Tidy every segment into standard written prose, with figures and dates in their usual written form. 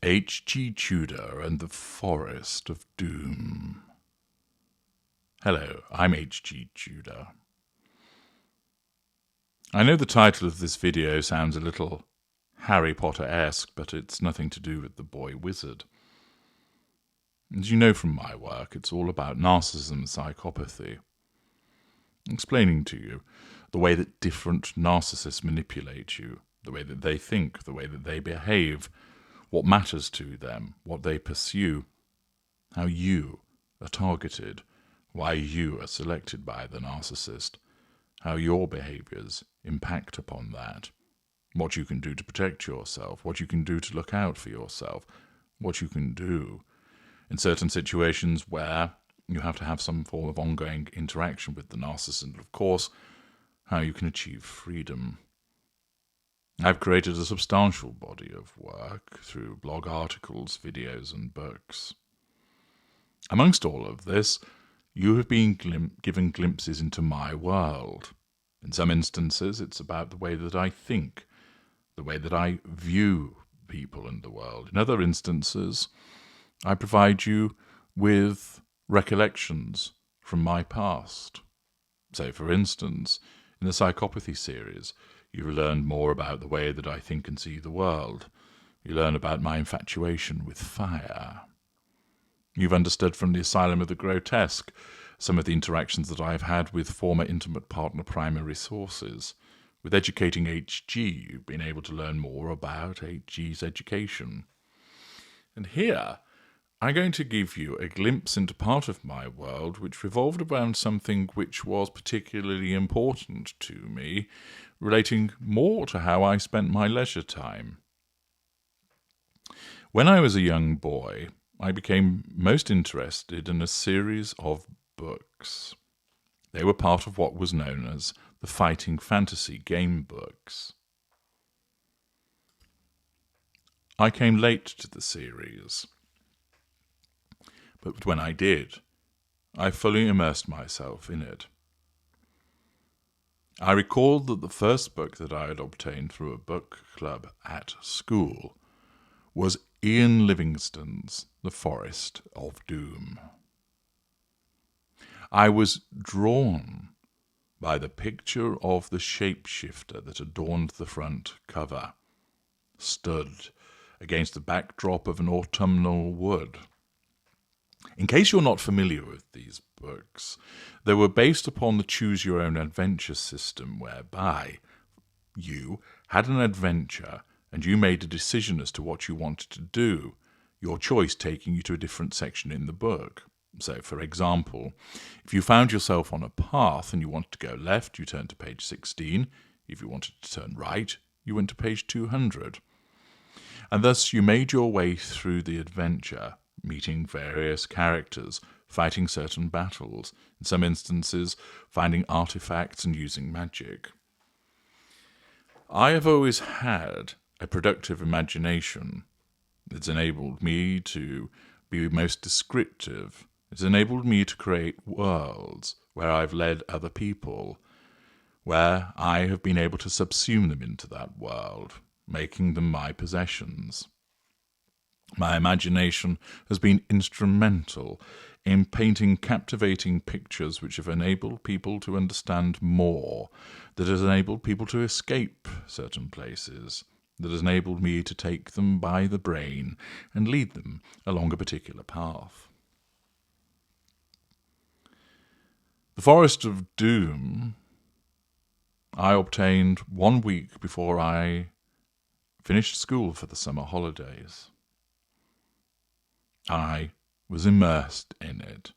HG Tudor and the Forest of Doom. Hello, I'm HG Tudor. I know the title of this video sounds a little Harry Potter-esque, but it's nothing to do with the boy wizard. As you know from my work, it's all about narcissism and psychopathy. Explaining to you the way that different narcissists manipulate you, the way that they think, the way that they behave, what matters to them, what they pursue, how you are targeted, why you are selected by the narcissist, how your behaviors impact upon that, what you can do to protect yourself, what you can do to look out for yourself, what you can do in certain situations where you have to have some form of ongoing interaction with the narcissist, and of course, how you can achieve freedom. I've created a substantial body of work through blog articles, videos, and books. Amongst all of this, you have been given glimpses into my world. In some instances, it's about the way that I think, the way that I view people and the world. In other instances, I provide you with recollections from my past. So, for instance, in the psychopathy series, you've learned more about the way that I think and see the world. You learn about my infatuation with fire. You've understood from the Asylum of the Grotesque some of the interactions that I've had with former intimate partner primary sources. With Educating HG, you've been able to learn more about HG's education. And here, I'm going to give you a glimpse into part of my world which revolved around something which was particularly important to me, relating more to how I spent my leisure time. When I was a young boy, I became most interested in a series of books. They were part of what was known as the Fighting Fantasy game books. I came late to the series, but when I did, I fully immersed myself in it. I recalled that the first book that I had obtained through a book club at school was Ian Livingstone's The Forest of Doom. I was drawn by the picture of the shapeshifter that adorned the front cover, stood against the backdrop of an autumnal wood. In case you're not familiar with these books, they were based upon the choose-your-own-adventure system, whereby you had an adventure and you made a decision as to what you wanted to do, your choice taking you to a different section in the book. So, for example, if you found yourself on a path and you wanted to go left, you turned to page 16. If you wanted to turn right, you went to page 200. And thus you made your way through the adventure, meeting various characters, fighting certain battles, in some instances finding artifacts and using magic. I have always had a productive imagination. It's enabled me to be most descriptive. It's enabled me to create worlds where I've led other people, where I have been able to subsume them into that world, making them my possessions. My imagination has been instrumental in painting captivating pictures which have enabled people to understand more, that has enabled people to escape certain places, that has enabled me to take them by the brain and lead them along a particular path. The Forest of Doom I obtained 1 week before I finished school for the summer holidays. I was immersed in it.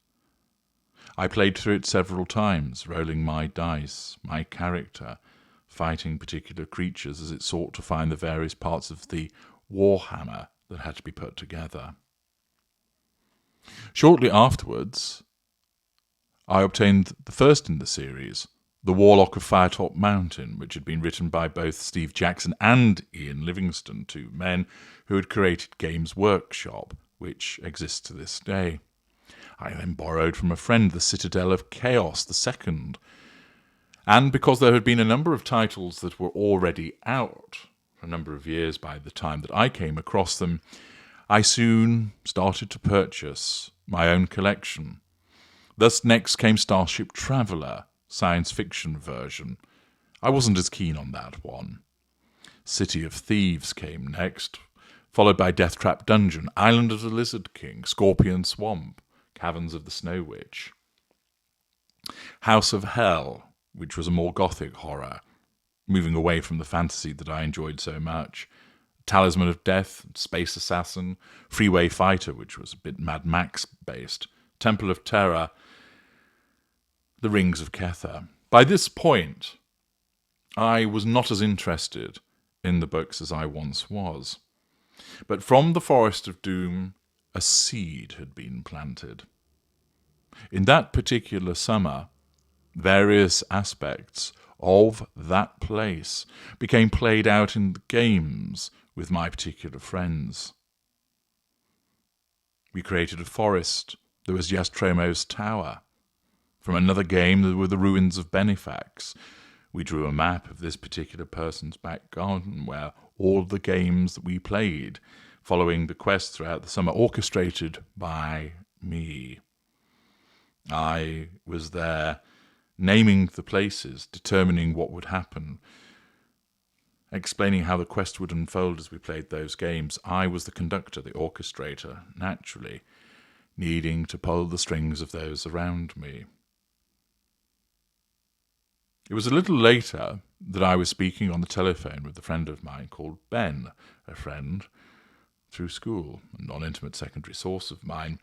I played through it several times, rolling my dice, my character, fighting particular creatures as it sought to find the various parts of the warhammer that had to be put together. Shortly afterwards, I obtained the first in the series, The Warlock of Firetop Mountain, which had been written by both Steve Jackson and Ian Livingstone, two men who had created Games Workshop, which exists to this day. I then borrowed from a friend The Citadel of Chaos, the second. And because there had been a number of titles that were already out for a number of years by the time that I came across them, I soon started to purchase my own collection. Thus next came Starship Traveller, science fiction version. I wasn't as keen on that one. City of Thieves came next, followed by Death Trap Dungeon, Island of the Lizard King, Scorpion Swamp, Caverns of the Snow Witch. House of Hell, which was a more gothic horror, moving away from the fantasy that I enjoyed so much. Talisman of Death, Space Assassin, Freeway Fighter, which was a bit Mad Max based, Temple of Terror, The Rings of Kether. By this point, I was not as interested in the books as I once was. But from the Forest of Doom, a seed had been planted. In that particular summer, various aspects of that place became played out in the games with my particular friends. We created a forest. There was Yastromo's Tower. From another game, there were the ruins of Benefax. We drew a map of this particular person's back garden where all the games that we played, following the quest throughout the summer, orchestrated by me. I was there naming the places, determining what would happen, explaining how the quest would unfold as we played those games. I was the conductor, the orchestrator, naturally, needing to pull the strings of those around me. It was a little later that I was speaking on the telephone with a friend of mine called Ben, a friend through school, a non-intimate secondary source of mine.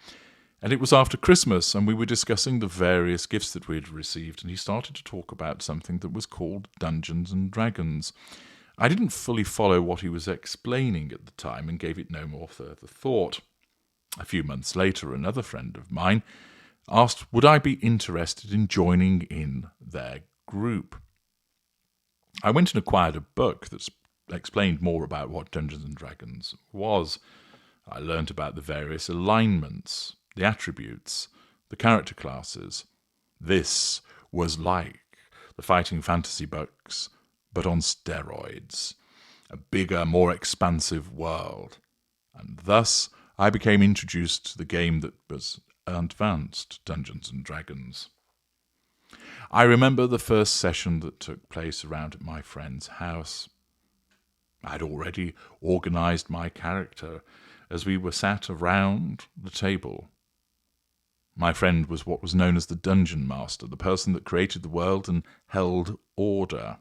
And it was after Christmas, and we were discussing the various gifts that we'd received, and he started to talk about something that was called Dungeons and Dragons. I didn't fully follow what he was explaining at the time and gave it no more further thought. A few months later, another friend of mine asked would I be interested in joining in their group. I went and acquired a book that explained more about what Dungeons and Dragons was. I learnt about the various alignments, the attributes, the character classes. This was like the fighting fantasy books, but on steroids. A bigger, more expansive world. And thus I became introduced to the game that was Advanced Dungeons and Dragons. I remember the first session that took place around at my friend's house. I'd already organised my character as we were sat around the table. My friend was what was known as the Dungeon Master, the person that created the world and held order.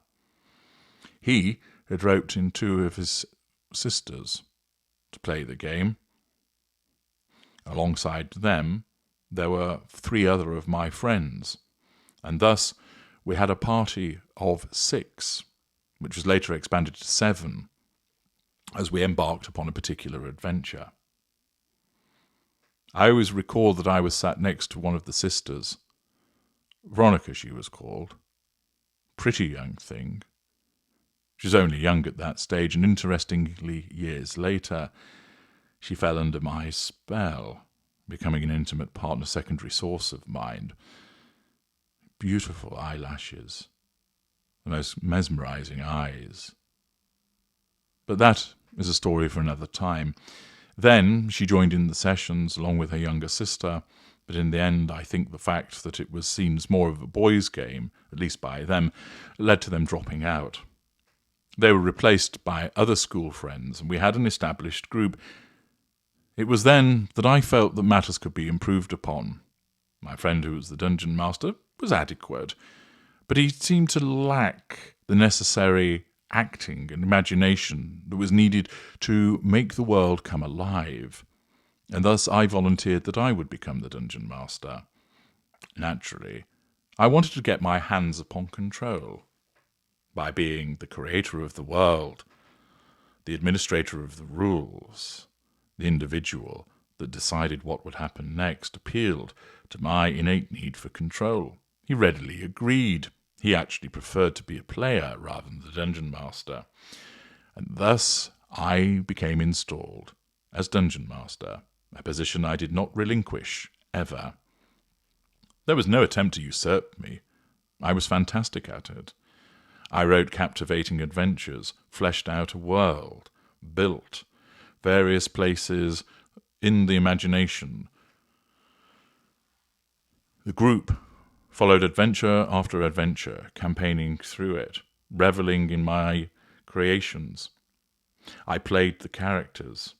He had roped in two of his sisters to play the game. Alongside them, there were three other of my friends, and thus we had a party of 6, which was later expanded to 7, as we embarked upon a particular adventure. I always recall that I was sat next to one of the sisters. Veronica, she was called. Pretty young thing. She was only young at that stage, and interestingly, years later, she fell under my spell, becoming an intimate partner, secondary source of mine. Beautiful eyelashes, the most mesmerizing eyes. But that is a story for another time. Then she joined in the sessions along with her younger sister, but in the end I think the fact that it was seen as more of a boys' game, at least by them, led to them dropping out. They were replaced by other school friends, and we had an established group. It was then that I felt that matters could be improved upon. My friend, who was the dungeon master, was adequate, but he seemed to lack the necessary acting and imagination that was needed to make the world come alive, and thus I volunteered that I would become the dungeon master. Naturally, I wanted to get my hands upon control by being the creator of the world, the administrator of the rules. The individual that decided what would happen next appealed to my innate need for control. He readily agreed. He actually preferred to be a player rather than the dungeon master. And thus I became installed as dungeon master, a position I did not relinquish, ever. There was no attempt to usurp me. I was fantastic at it. I wrote captivating adventures, fleshed out a world, built various places in the imagination. The group followed adventure after adventure, campaigning through it, reveling in my creations. I played the characters,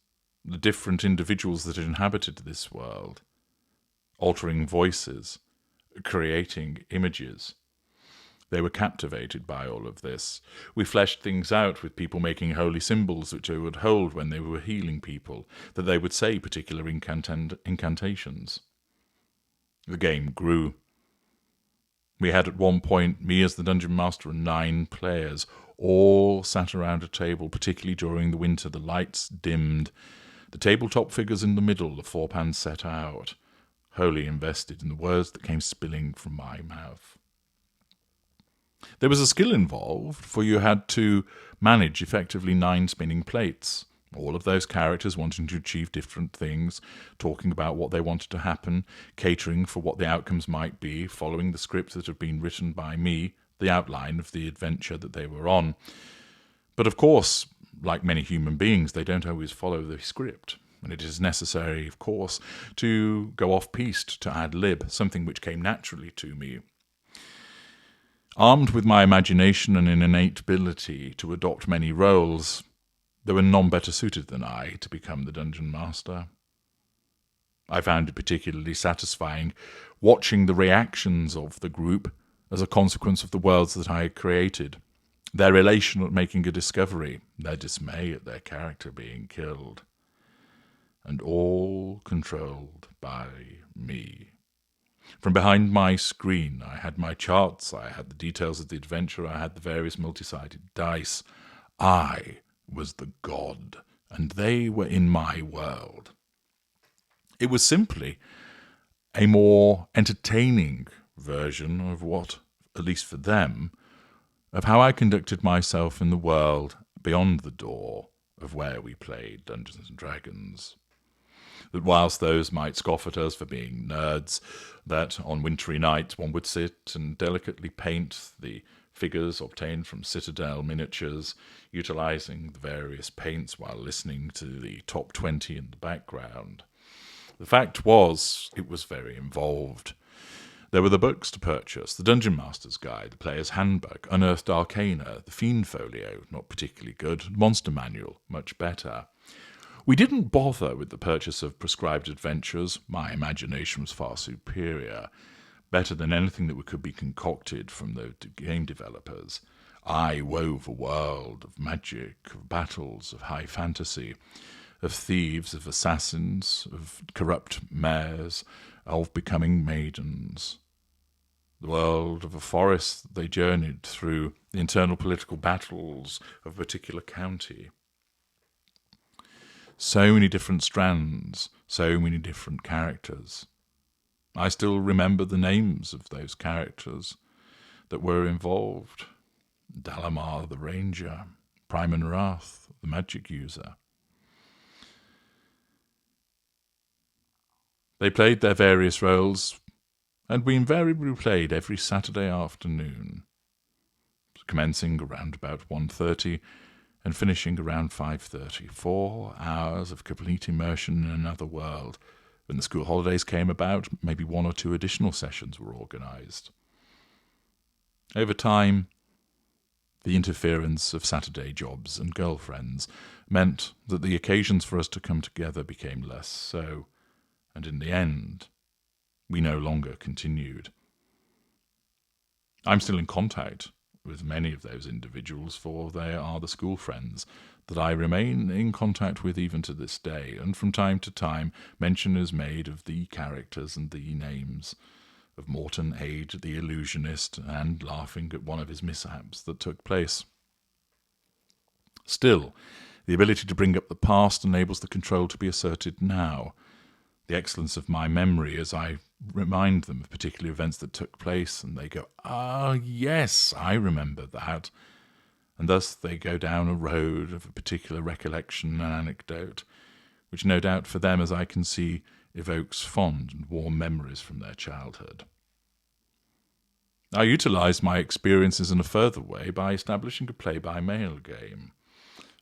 the different individuals that had inhabited this world, altering voices, creating images. They were captivated by all of this. We fleshed things out with people making holy symbols which they would hold when they were healing people, that they would say particular incantations. The game grew. We had at one point, me as the Dungeon Master and 9 players, all sat around a table, particularly during the winter. The lights dimmed. The tabletop figures in the middle, the 4 pans set out, wholly invested in the words that came spilling from my mouth. There was a skill involved, for you had to manage effectively 9 spinning plates, all of those characters wanting to achieve different things, talking about what they wanted to happen, catering for what the outcomes might be, following the script that had been written by me, the outline of the adventure that they were on. But of course, like many human beings, they don't always follow the script, and it is necessary, of course, to go off-piste, to ad lib, something which came naturally to me. Armed with my imagination and an innate ability to adopt many roles, there were none better suited than I to become the Dungeon Master. I found it particularly satisfying watching the reactions of the group as a consequence of the worlds that I had created, their elation at making a discovery, their dismay at their character being killed, and all controlled by me. From behind my screen, I had my charts, I had the details of the adventure, I had the various multi-sided dice. I was the god, and they were in my world. It was simply a more entertaining version of what, at least for them, of how I conducted myself in the world beyond the door of where we played Dungeons and Dragons. That whilst those might scoff at us for being nerds, that on wintry nights one would sit and delicately paint the figures obtained from Citadel miniatures, utilising the various paints while listening to the top 20 in the background. The fact was, it was very involved. There were the books to purchase, the Dungeon Master's Guide, the Player's Handbook, Unearthed Arcana, the Fiend Folio, not particularly good, Monster Manual, much better. We didn't bother with the purchase of prescribed adventures. My imagination was far superior, better than anything that could be concocted from the game developers. I wove a world of magic, of battles, of high fantasy, of thieves, of assassins, of corrupt mayors, of becoming maidens. The world of a forest they journeyed through, the internal political battles of a particular county. So many different strands, so many different characters. I still remember the names of those characters that were involved. Dalamar the Ranger, Primon Wrath, the magic user. They played their various roles, and we invariably played every Saturday afternoon, commencing around about 1:30 and finishing around 5:30. 4 hours of complete immersion in another world. When the school holidays came about, maybe 1 or 2 additional sessions were organised. Over time, the interference of Saturday jobs and girlfriends meant that the occasions for us to come together became less so, and in the end, we no longer continued. I'm still in contact with many of those individuals, for they are the school friends that I remain in contact with even to this day, and from time to time mention is made of the characters and the names of Morton Ade, the illusionist, and laughing at one of his mishaps that took place. Still, the ability to bring up the past enables the control to be asserted now. The excellence of my memory as I remind them of particular events that took place, and they go, yes, I remember that. And thus they go down a road of a particular recollection and anecdote, which no doubt for them, as I can see, evokes fond and warm memories from their childhood. I utilised my experiences in a further way by establishing a play-by-mail game.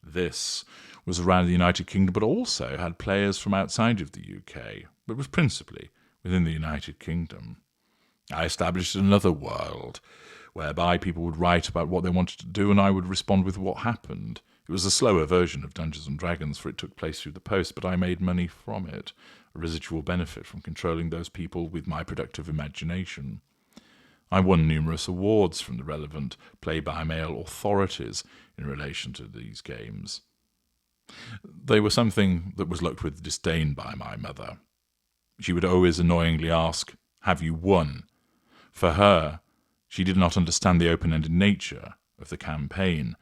This was around the United Kingdom, but also had players from outside of the UK, but was principally within the United Kingdom. I established another world, whereby people would write about what they wanted to do and I would respond with what happened. It was a slower version of Dungeons & Dragons, for it took place through the post, but I made money from it, a residual benefit from controlling those people with my productive imagination. I won numerous awards from the relevant play-by-mail authorities in relation to these games. They were something that was looked with disdain by my mother. She would always annoyingly ask, "Have you won?" For her, she did not understand the open-ended nature of the campaign,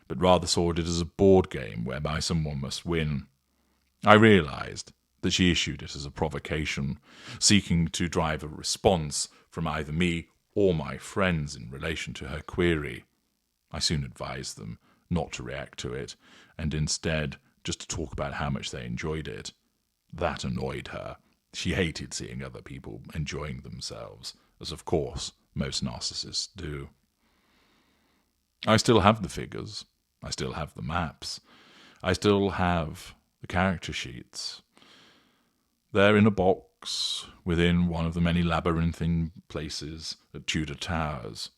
but rather saw it as a board game whereby someone must win. I realized that she issued it as a provocation, seeking to drive a response from either me or my friends in relation to her query. I soon advised them not to react to it, and instead just to talk about how much they enjoyed it. That annoyed her. She hated seeing other people enjoying themselves, as of course most narcissists do. I still have the figures. I still have the maps. I still have the character sheets. They're in a box within one of the many labyrinthine places at Tudor Towers.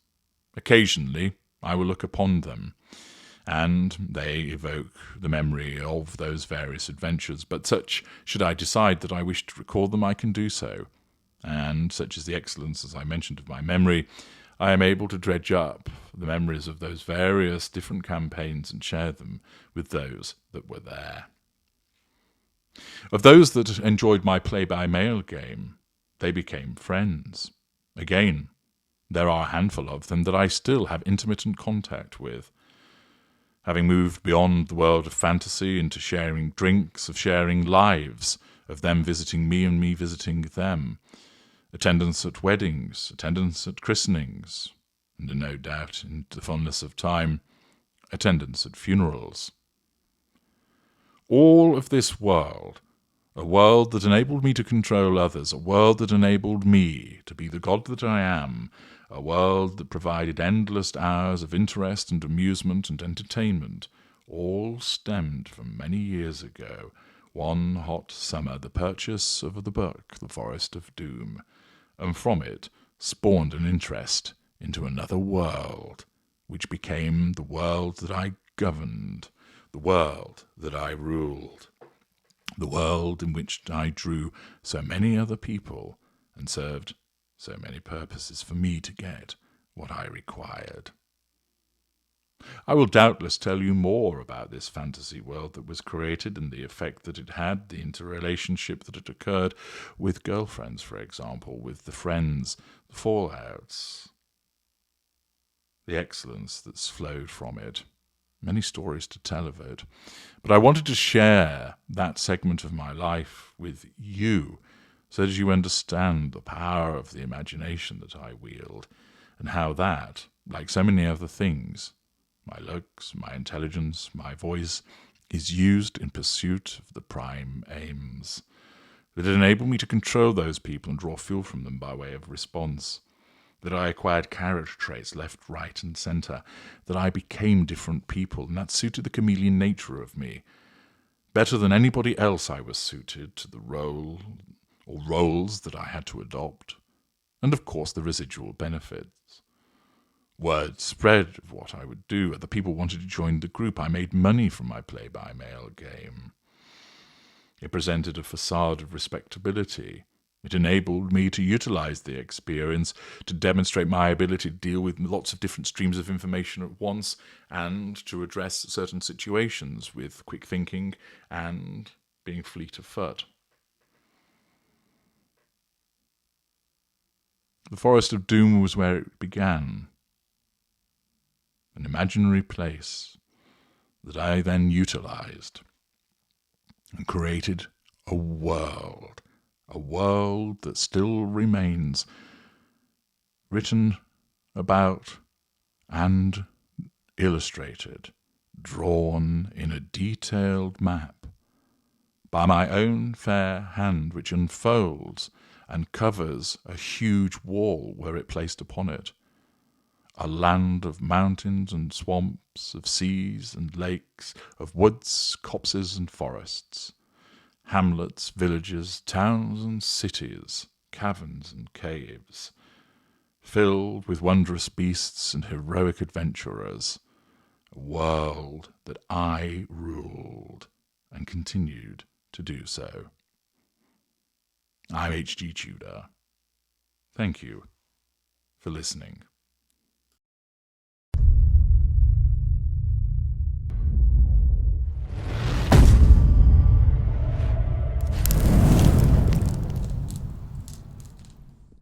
Occasionally, I will look upon them, and they evoke the memory of those various adventures, but should I decide that I wish to record them, I can do so. And such is the excellence, as I mentioned, of my memory, I am able to dredge up the memories of those various different campaigns and share them with those that were there. Of those that enjoyed my play-by-mail game, they became friends. Again, there are a handful of them that I still have intermittent contact with. Having moved beyond the world of fantasy into sharing drinks, of sharing lives, of them visiting me and me visiting them, attendance at weddings, attendance at christenings, and no doubt, in the fullness of time, attendance at funerals. All of this world, a world that enabled me to control others, a world that enabled me to be the god that I am, a world that provided endless hours of interest and amusement and entertainment, all stemmed from many years ago, one hot summer, the purchase of the book, The Forest of Doom, and from it spawned an interest into another world, which became the world that I governed, the world that I ruled, the world in which I drew so many other people and served so many purposes for me to get what I required. I will doubtless tell you more about this fantasy world that was created and the effect that it had, the interrelationship that had occurred with girlfriends, for example, with the friends, the fallouts, the excellence that's flowed from it. Many stories to tell of it. But I wanted to share that segment of my life with you so that you understand the power of the imagination that I wield and how that, like so many other things, my looks, my intelligence, my voice, is used in pursuit of the prime aims that enable me to control those people and draw fuel from them by way of response, that I acquired character traits left, right, and centre, that I became different people, and that suited the chameleon nature of me. Better than anybody else I was suited to the role or roles that I had to adopt, and of course the residual benefits. Word spread of what I would do. Other people wanted to join the group. I made money from my play-by-mail game. It presented a facade of respectability. It enabled me to utilize the experience to demonstrate my ability to deal with lots of different streams of information at once and to address certain situations with quick thinking and being fleet of foot. The Forest of Doom was where it began. An imaginary place that I then utilized and created a world that still remains written about and illustrated, drawn in a detailed map by my own fair hand, which unfolds and covers a huge wall were it placed upon it. A land of mountains and swamps, of seas and lakes, of woods, copses and forests, hamlets, villages, towns and cities, caverns and caves, filled with wondrous beasts and heroic adventurers, a world that I ruled and continued to do so. I'm HG Tudor. Thank you for listening.